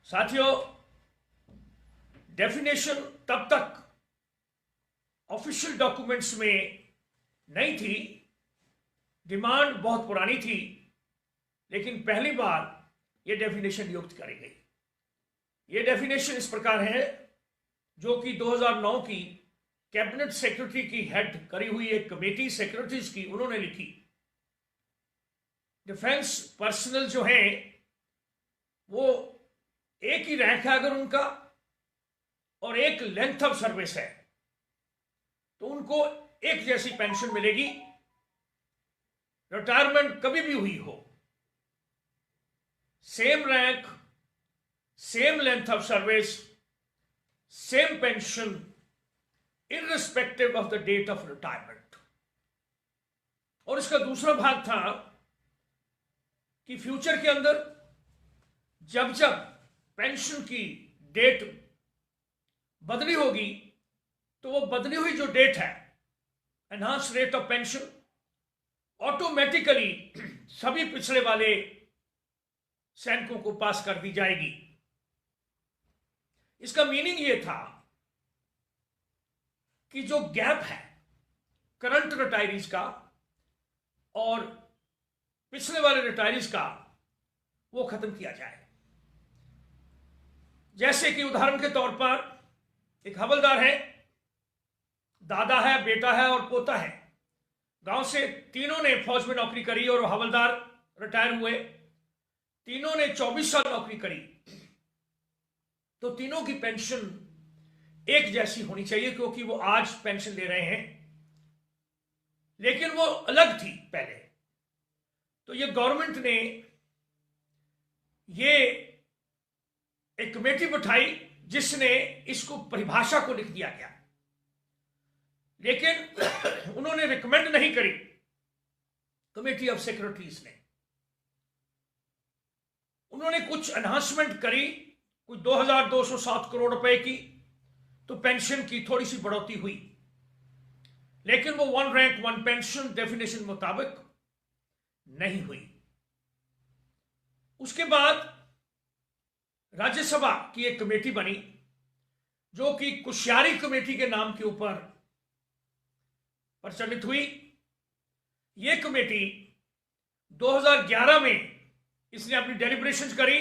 साथियों, डेफिनेशन तब तक ऑफिशियल डॉक्यूमेंट्स में नहीं थी, डिमांड बहुत पुरानी थी, लेकिन पहली बार यह डेफिनेशन नियुक्त करी गई। यह डेफिनेशन इस प्रकार है, जो कि 2009 की कैबिनेट सेक्रेटरी की हेड करी हुई एक कमेटी सेक्रेटरीज की उन्होंने लिखी। डिफेंस पर्सनल जो हैं वो एक ही रैंक है अगर उनका और एक लेंथ ऑफ सर्विस है तो उनको एक जैसी पेंशन मिलेगी, रिटायरमेंट कभी भी हुई हो। Same rank, same length of service, same pension irrespective of the date of retirement. और इसका दूसरा भाग था कि फ्यूचर के अंदर जब जब पेंशन की डेट बदली होगी तो वो बदली हुई जो डेट है, enhance rate of pension, automatically सभी पिछले वाले सैनिकों को पास कर दी जाएगी। इसका मीनिंग ये था कि जो गैप है करंट रिटायरीज का और पिछले वाले रिटायरीज का, वो खत्म किया जाए। जैसे कि उदाहरण के तौर पर एक हवलदार है, दादा है, बेटा है और पोता है। गांव से तीनों ने फौज में नौकरी करी और हवलदार रिटायर हुए। तीनों ने 24 साल नौकरी करी, तो तीनों की पेंशन एक जैसी होनी चाहिए, क्योंकि वो आज पेंशन ले रहे हैं, लेकिन वो अलग थी पहले। तो ये गवर्नमेंट ने ये एक कमेटी बिठाई जिसने इसको परिभाषा को लिख दिया गया, लेकिन उन्होंने रिकमेंड नहीं करी कमेटी ऑफ सेक्रेटरीज ने। उन्होंने कुछ एनहांसमेंट करी, कुछ 2207 करोड़ रुपए की, तो पेंशन की थोड़ी सी बढ़ोतरी हुई, लेकिन वो one rank one pension definition मुताबिक नहीं हुई। उसके बाद राज्यसभा की एक कमेटी बनी जो कि कुश्यारी कमेटी के नाम के ऊपर प्रचलित हुई। यह कमेटी 2011 में इसने अपनी डेलिब्रेशंस करी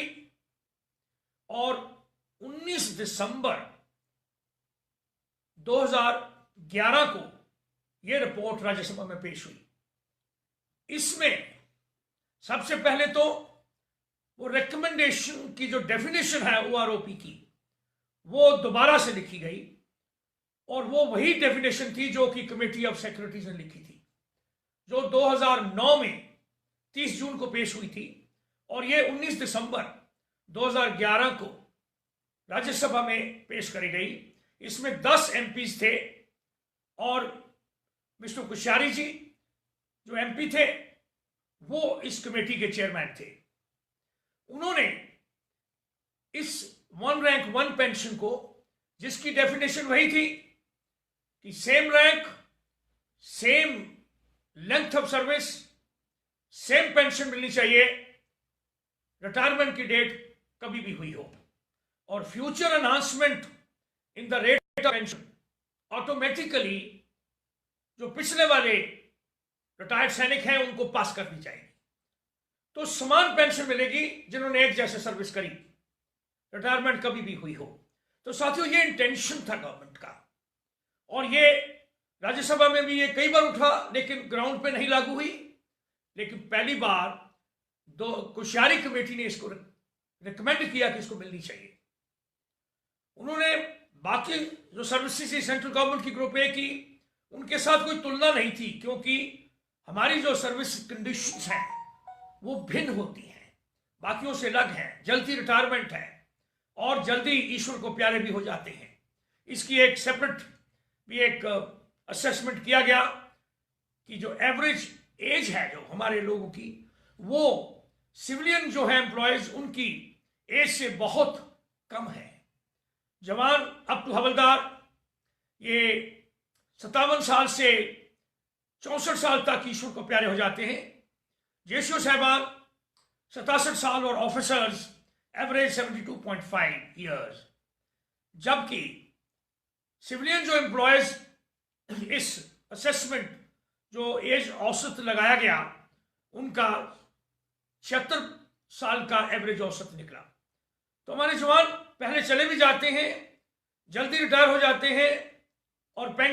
और 19 दिसंबर 2011 को यह रिपोर्ट राज्यसभा में पेश हुई। इसमें सबसे पहले तो वो रिकमेंडेशन की जो डेफिनेशन है ओआरओपी की, वो दोबारा से लिखी गई और वो वही डेफिनेशन थी जो कि कमेटी ऑफ सेक्रेटरीज ने लिखी थी, जो 2009 में 30 जून को पेश हुई थी, और ये 19 दिसंबर 2011 को राज्यसभा में पेश करी गई। इसमें 10 एमपीज थे और मिस्टर कुश्यारी जी जो एमपी थे वो इस कमेटी के चेयरमैन थे। उन्होंने इस वन रैंक वन पेंशन को, जिसकी डेफिनेशन वही थी कि same rank, same length of service, same pension मिलनी चाहिए, रिटायरमेंट की डेट कभी भी हुई हो, और future enhancement in the rate of pension automatically जो पिछले वाले रिटायर्ड सैनिक हैं उनको पास करनी चाहिए। तो समान पेंशन मिलेगी जिन्होंने एक जैसे सर्विस करी, रिटायरमेंट कभी भी हुई हो। तो साथियों, ये इंटेंशन था गवर्नमेंट का, और ये राज्यसभा में भी ये कई बार उठा, लेकिन ग्राउंड पे नहीं लागू हुई। लेकिन पहली बार कुश्यारी कमेटी ने इसको रिकमेंड किया कि इसको मिलनी चाहिए। उन्होंने बाकी जो सर्विसेज सेंट्रल गवर्नमेंट की ग्रुप ए की, उनके साथ कोई तुलना नहीं थी, क्योंकि हमारी जो सर्विस कंडीशंस हैं वो भिन्न होती हैं, बाकियों से अलग हैं, जल्दी रिटायरमेंट है और जल्दी ईश्वर को प्यारे भी हो जाते हैं। इसकी एक सेपरेट भी एक असेसमेंट किया गया कि जो एवरेज एज है जो हमारे लोगों की, वो सिविलियन जो है एम्प्लॉयज, उनकी एज से बहुत कम है। जवान अप टू हवलदार ये 57 साल से 64 साल तक ईश्वर को प्यारे हो जाते हैं। जेसीओ साहबान 67 साल और ऑफिसर्स एवरेज 72.5 ईयर्स, जबकि सिविलियन जो एम्प्लॉयज इस असेसमेंट जो एज औसत लगाया गया उनका 76 साल का एवरेज औसत निकला। तो हमारे जवान पहले चले भी जाते हैं, जल्दी रिटायर हो जाते हैं और पेंशन